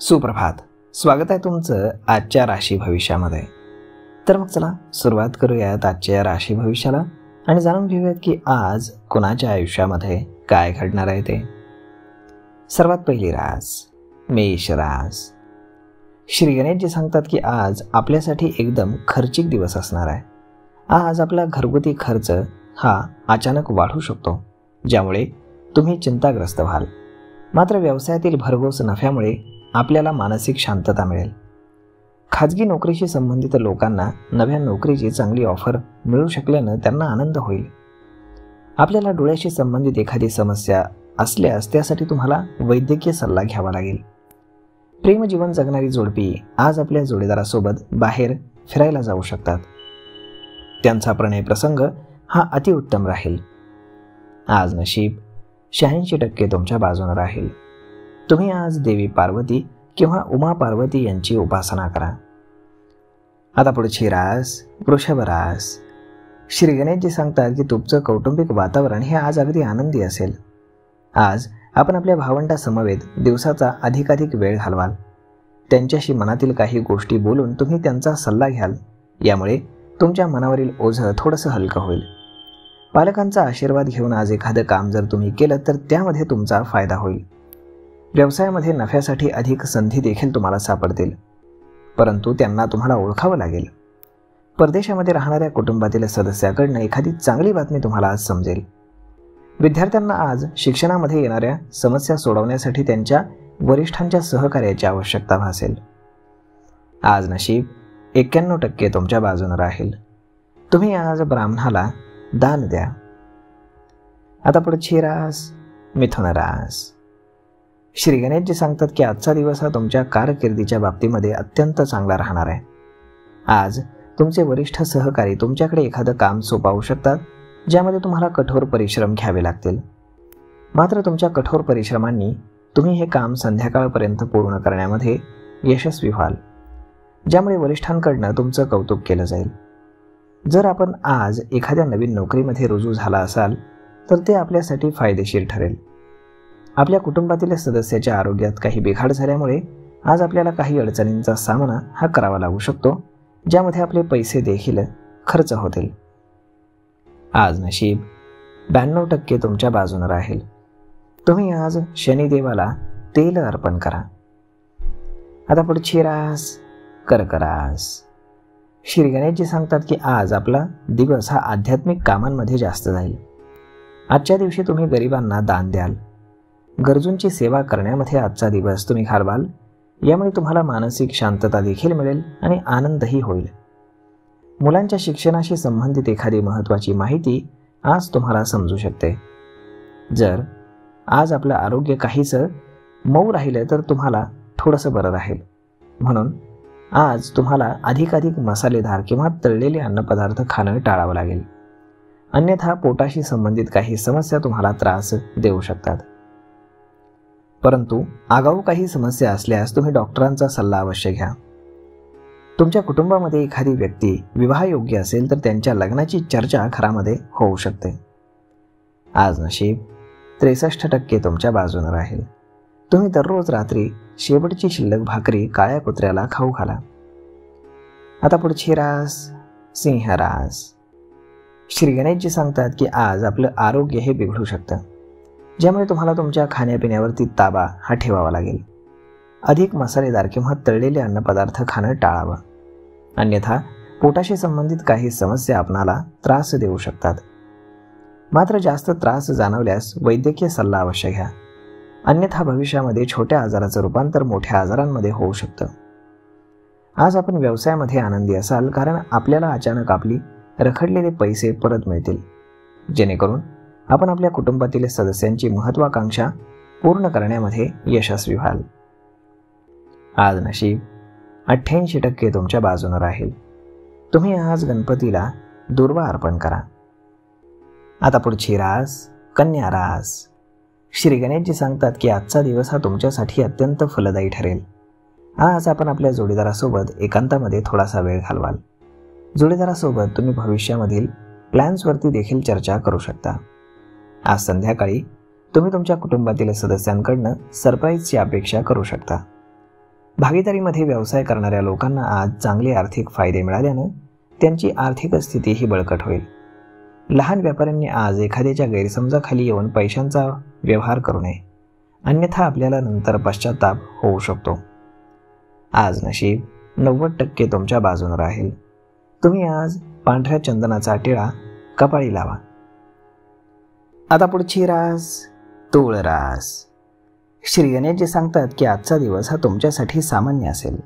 सुप्रभात. स्वागत आहे तुमचं आजच्या राशी भविष्यामध्ये. तर मग चला सुरुवात करूयात आजच्या राशी भविष्याला आणि जाणून घेऊयात की आज कुणाच्या आयुष्यामध्ये काय घडणार आहे ते. सर्वात पहिली रास मेष रास. श्री गणेशजी सांगतात की आज आपल्यासाठी एकदम खर्चिक दिवस असणार आहे. आज आपला घरगुती खर्च हा अचानक वाढू शकतो, ज्यामुळे तुम्ही चिंताग्रस्त व्हाल. मात्र व्यवसायातील भरघोस नफ्यामुळे आपल्याला मानसिक शांतता मिळेल. खाजगी नोकरीशी संबंधित लोकांना नव्या नोकरीची चांगली ऑफर मिळू शकल्यानं त्यांना आनंद होईल. आपल्याला डोळ्याशी संबंधित एखादी समस्या असल्यास त्यासाठी तुम्हाला वैद्यकीय सल्ला घ्यावा लागेल. प्रेमजीवन जगणारी जोडपी आज आपल्या जोडीदारासोबत बाहेर फिरायला जाऊ शकतात. त्यांचा प्रणय प्रसंग हा अतिउत्तम राहील. आज नशीब 86% तुमच्या बाजूने राहील. तुम्ही आज देवी पार्वती किंवा उमा पार्वती यांची उपासना करा. आता पुढची रास वृषभ रास. श्री गणेशजी सांगतात की तुमचं कौटुंबिक वातावरण हे आज अगदी आनंदी असेल. आज आपण आपल्या भावंडासमवेत दिवसाचा अधिकाधिक वेळ घालवाल. त्यांच्याशी मनातील काही गोष्टी बोलून तुम्ही त्यांचा सल्ला घ्याल. यामुळे तुमच्या मनावरील ओझं थोडंसं हलकं होईल. पालकांचा आशीर्वाद घेऊन आज एखादं काम जर तुम्ही केलं तर त्यामध्ये तुमचा फायदा होईल. व्यवसायामध्ये नफ्यासाठी अधिक संधी देखील तुम्हाला सापडतील, परंतु त्यांना तुम्हाला ओळखावं लागेल. परदेशामध्ये राहणाऱ्या कुटुंबातील सदस्याकडनं एखादी चांगली बातमी तुम्हाला आज समजेल. विद्यार्थ्यांना आज शिक्षणामध्ये येणाऱ्या समस्या सोडवण्यासाठी त्यांच्या वरिष्ठांच्या सहकार्याची आवश्यकता भासेल. आज नशीब 91% तुमच्या बाजूने राहील. तुम्ही आज ब्राह्मणाला दान द्या. आता पुढची रास मिथुन रास. श्री गणेशजी सांगतात की आजचा दिवस हा तुमच्या कारकिर्दीच्या बाबतीमध्ये अत्यंत चांगला राहणार आहे. आज तुमचे वरिष्ठ सहकारी तुमच्याकडे एखादं काम सोपवू शकतात, ज्यामध्ये तुम्हाला कठोर परिश्रम घ्यावे लागतील. मात्र तुमच्या कठोर परिश्रमांनी तुम्ही हे काम संध्याकाळपर्यंत पूर्ण करण्यामध्ये यशस्वी व्हाल, ज्यामुळे वरिष्ठांकडनं तुमचं कौतुक केलं जाईल. जर आपण आज एखाद्या नवीन नोकरीमध्ये रुजू झाला असाल तर ते आपल्यासाठी फायदेशीर ठरेल. आपल्या कुटुंबातील सदस्याच्या आरोग्यात काही बिघाड झाल्यामुळे आज आपल्याला काही अडचणींचा सामना हा करावा लागू शकतो, ज्यामध्ये आपले पैसे देखील खर्च होतील. आज नशीब 92% तुमच्या बाजूने राहील. तुम्ही आज शनिदेवाला तेल अर्पण करा. आता पुढची रास कर्क रास. श्री गणेशजी सांगतात की आज आपला दिवस हा आध्यात्मिक कामांमध्ये जास्त जाईल. आजच्या दिवशी तुम्ही गरिबांना दान द्याल. गरजूंची सेवा करण्यामध्ये आजचा दिवस तुम्ही घालवाल. यामुळे तुम्हाला मानसिक शांतता देखील मिळेल आणि आनंदही होईल. मुलांच्या शिक्षणाशी संबंधित एखादी महत्त्वाची माहिती आज तुम्हाला समजू शकते. जर आज आपलं आरोग्य काहीसं मऊ राहिलं तर तुम्हाला थोडंसं बरं राहील. म्हणून आज तुम्हाला अधिकाधिक मसालेदार किंवा तळलेले अन्नपदार्थ खाणं टाळावं लागेल. अन्यथा पोटाशी संबंधित काही समस्या तुम्हाला त्रास देऊ शकतात. परंतु आगाऊ काही समस्या असल्यास तुम्ही डॉक्टरांचा सल्ला अवश्य घ्या. तुमच्या कुटुंबामध्ये एखादी व्यक्ती विवाहयोग्य असेल तर त्यांच्या लग्नाची चर्चा घरामध्ये होऊ शकते. आज नशीब 63% तुमच्या बाजूने राहील. तुम्ही दररोज रात्री शेवटची शिल्लक भाकरी काळ्या कुत्र्याला खाऊ घाला. आता पुढची रास सिंह रास. श्री गणेशजी सांगतात की आज आपलं आरोग्य हे बिघडू शकतं, ज्यामुळे तुम्हाला तुमच्या खाण्यापिण्यावरती ताबा हा ठेवावा लागेल. अधिक मसालेदार किंवा तळलेले अन्नपदार्थ खाणं टाळावं, अन्यथा पोटाशी संबंधित काही समस्या आपणाला त्रास देऊ शकतात. मात्र जास्त त्रास जाणवल्यास वैद्यकीय सल्ला अवश्य घ्या, अन्यथा भविष्यामध्ये छोट्या आजाराचं रूपांतर मोठ्या आजारांमध्ये होऊ शकतं. आज आपण व्यवसायामध्ये आनंदी असाल, कारण आपल्याला अचानक आपली रखडलेले पैसे परत मिळतील, जेणेकरून आपण आपल्या कुटुंबातील सदस्यांची महत्त्वाकांक्षा पूर्ण करण्यामध्ये यशस्वी व्हाल. आज नशीब 88% तुमच्या बाजूने राहील. तुम्ही आज गणपतीला दुर्वा अर्पण करा. आता पुढची रास कन्या रास. श्री गणेशजी सांगतात की आजचा दिवस हा तुमच्यासाठी अत्यंत फलदायी ठरेल. आज आपण आपल्या जोडीदारासोबत एकांतामध्ये थोडासा वेळ घालवाल. जोडीदारासोबत तुम्ही भविष्यामधील प्लॅन्सवरती देखील चर्चा करू शकता. आज संध्याकाळी तुम्ही तुमच्या कुटुंबातील सदस्यांकडनं सरप्राईजची अपेक्षा करू शकता. भागीदारीमध्ये व्यवसाय करणाऱ्या लोकांना आज चांगले आर्थिक फायदे मिळाल्यानं त्यांची आर्थिक स्थितीही बळकट होईल. लहान व्यापाऱ्यांनी आज एखाद्याच्या गैरसमजाखाली येऊन पैशांचा व्यवहार करू नये, अन्यथा आपल्याला नंतर पश्चाताप होऊ शकतो. आज नशीब 90% तुमच्या बाजूने राहील. तुम्ही आज पांढऱ्या चंदनाचा टिळा कपाळी लावा. आता पुढची रास तूळ रास. श्री गणेशजी सांगतात की आजचा दिवस हा तुमच्यासाठी सामान्य असेल.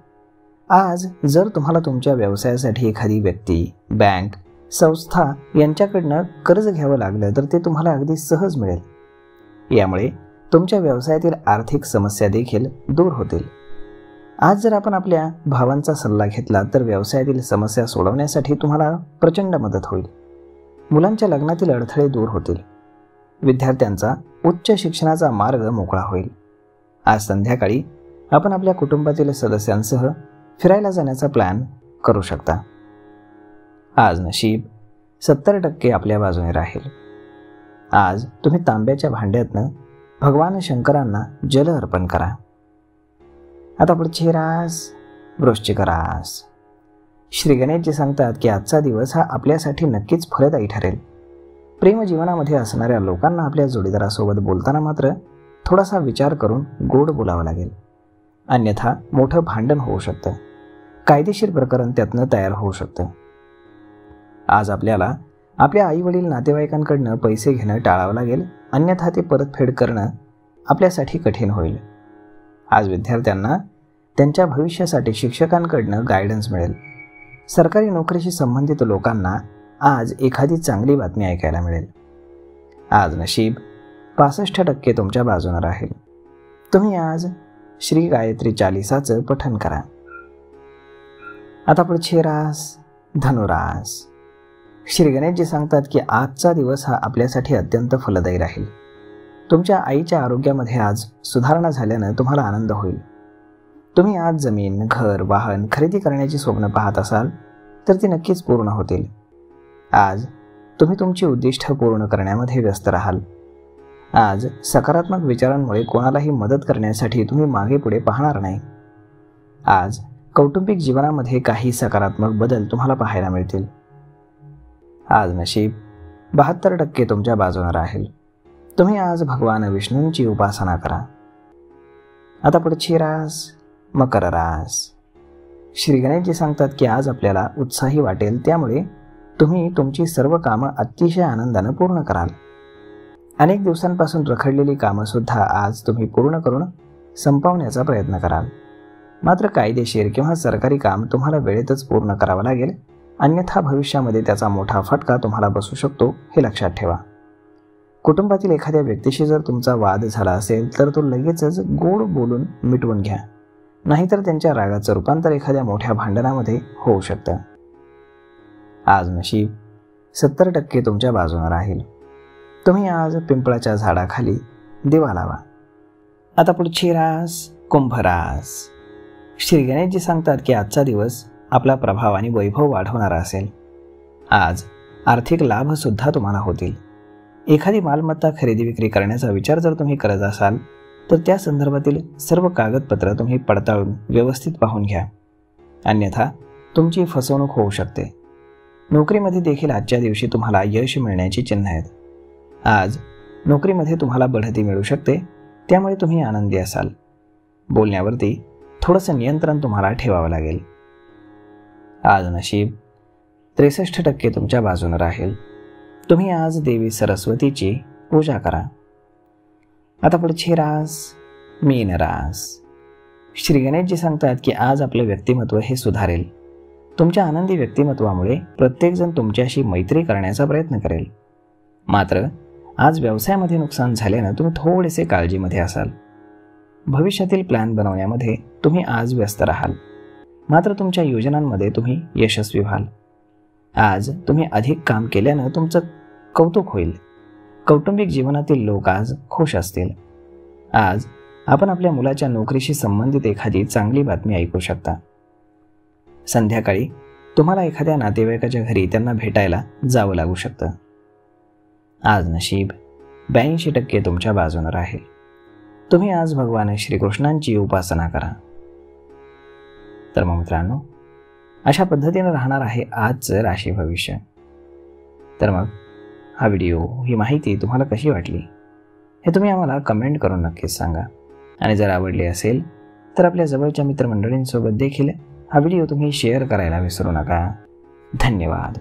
आज जर तुम्हाला तुमच्या व्यवसायासाठी एखादी व्यक्ती, बँक, संस्था यांच्याकडनं कर्ज घ्यावं लागलं तर ते तुम्हाला अगदी सहज मिळेल. यामुळे तुमच्या व्यवसायातील आर्थिक समस्या देखील दूर होतील. आज जर आपण आपल्या भावांचा सल्ला घेतला तर व्यवसायातील समस्या सोडवण्यासाठी तुम्हाला प्रचंड मदत होईल. मुलांच्या लग्नातील अडथळे दूर होतील. विद्यार्थ्यांचा उच्च शिक्षणाचा मार्ग मोकळा होईल. आज संध्याकाळी आपण आपल्या कुटुंबातील सदस्यांसह फिरायला जाण्याचा प्लॅन करू शकता. आज नशीब 70% आपल्या बाजूने राहील. आज तुम्ही तांब्याच्या भांड्यातनं भगवान शंकरांना जल अर्पण करा. आता पुढची रास वृश्चिक रास. श्री गणेशजी सांगतात की आजचा दिवस हा आपल्यासाठी नक्कीच फलदायी ठरेल. प्रेमजीवनामध्ये असणाऱ्या लोकांना आपल्या जोडीदारासोबत बोलताना मात्र थोडासा विचार करून गोड बोलावं लागेल, अन्यथा मोठं भांडण होऊ शकतं. कायदेशीर प्रकरण त्यातनं तयार होऊ शकतं. आज आपल्याला आपल्या आईवडील नातेवाईकांकडनं पैसे घेणं टाळावं लागेल, अन्यथा ते परतफेड करणं आपल्यासाठी कठीण होईल. आज विद्यार्थ्यांना त्यांच्या भविष्यासाठी शिक्षकांकडनं गायडन्स मिळेल. सरकारी नोकरीशी संबंधित लोकांना आज एखादी चांगली बातमी ऐकायला मिळेल. आज नशीब 65% तुमच्या बाजूने राहील. तुम्ही आज श्री गायत्री चालिसाचं पठण करा. आता पुढची रास धनुरास. श्री गणेशजी सांगतात की आजचा दिवस हा आपल्यासाठी अत्यंत फलदायी राहील. तुमच्या आईच्या आरोग्यामध्ये आज सुधारणा झाल्यानं तुम्हाला आनंद होईल. तुम्ही आज जमीन, घर, वाहन खरेदी करण्याची स्वप्न पाहत असाल तर ती नक्कीच पूर्ण होतील. आज तुम्ही तुमची उद्दिष्ट पूर्ण करण्यामध्ये व्यस्त राहाल. आज सकारात्मक विचारांमुळे कोणालाही मदत करण्यासाठी तुम्ही मागे पुढे पाहणार नाही. आज कौटुंबिक जीवनामध्ये काही सकारात्मक बदल तुम्हाला पाहायला मिळतील. आज नशीब 72% तुमच्या बाजूने राहील. तुम्ही आज भगवान विष्णूंची उपासना करा. आता पुढची रास मकर रास. श्री गणेशजी सांगतात की आज आपल्याला उत्साही वाटेल, त्यामुळे तुम्ही तुमची सर्व कामं अतिशय आनंदानं पूर्ण कराल. अनेक दिवसांपासून रखडलेली कामंसुद्धा आज तुम्ही पूर्ण करून संपवण्याचा प्रयत्न कराल. मात्र कायदेशीर किंवा सरकारी काम तुम्हाला वेळेतच पूर्ण करावं लागेल, अन्यथा भविष्यामध्ये त्याचा मोठा फटका तुम्हाला बसू शकतो, हे लक्षात ठेवा. कुटुंबातील एखाद्या व्यक्तीशी जर तुमचा वाद झाला असेल तर तो लगेचच गोड बोलून मिटवून घ्या, नाहीतर त्यांच्या रागाचं रूपांतर एखाद्या मोठ्या भांडणामध्ये होऊ शकतं. आज नशीब 70% तुमच्या बाजूने राहील. तुम्ही आज पिंपळाच्या झाडाखाली दिवा लावा. आता पुढची रास कुंभ रास. श्री गणेशजी सांगतात की आजचा दिवस आपला प्रभाव आणि वैभव वाढवणारा असेल. आज आर्थिक लाभसुद्धा तुम्हाला होतील. एखादी मालमत्ता खरेदी विक्री करण्याचा विचार जर तुम्ही करत असाल तर त्या संदर्भातील सर्व कागदपत्र तुम्ही पडताळून व्यवस्थित पाहून घ्या, अन्यथा तुमची फसवणूक होऊ शकते. नोकरीमध्ये देखील आजच्या दिवशी तुम्हाला यश मिळण्याची चिन्ह आहेत. आज नोकरीमध्ये तुम्हाला बढती मिळू शकते, त्यामुळे तुम्ही आनंदी असाल. बोलण्यावरती थोडंसं नियंत्रण तुम्हाला ठेवावं लागेल. आज नशीब 63% तुमच्या बाजूने राहील. तुम्ही आज देवी सरस्वतीची पूजा करा. आता पुढची रास मीन रास. श्री गणेशजी सांगतात की आज आपलं व्यक्तिमत्व हे सुधारेल. तुमच्या आनंदी व्यक्तिमत्वामुळे प्रत्येकजण तुमच्याशी मैत्री करण्याचा प्रयत्न करेल. मात्र आज व्यवसायामध्ये नुकसान झाल्यानं तुम्ही थोडेसे काळजीमध्ये असाल. भविष्यातील प्लॅन बनवण्यामध्ये तुम्ही आज व्यस्त राहाल, मात्र तुमच्या योजनांमध्ये तुम्ही यशस्वी व्हाल. आज तुम्ही अधिक काम केल्यानं तुमचं कौतुक होईल. कौटुंबिक जीवनातील लोक आज खुश असतील. आज आपण आपल्या मुलाच्या नोकरीशी संबंधित एखादी चांगली बातमी ऐकू शकता. संध्याकाळी तुम्हाला एखाद्या नातेवाईकाच्या घरी त्यांना भेटायला जावं लागू शकतं. आज नशीब 82% तुमच्या बाजूने राहील. तुम्ही आज भगवान श्रीकृष्णांची उपासना करा. तर मग मित्रांनो, अशा पद्धतीनं राहणार आहे आजचं राशी भविष्य. तर मग हा व्हिडिओ, ही माहिती तुम्हाला कशी वाटली हे तुम्ही आम्हाला कमेंट करून नक्कीच सांगा. आणि जर आवडली असेल तर आपल्या जवळच्या मित्रमंडळींसोबत देखील हा व्हिडिओ तुम्ही शेअर करायला विसरू नका. धन्यवाद.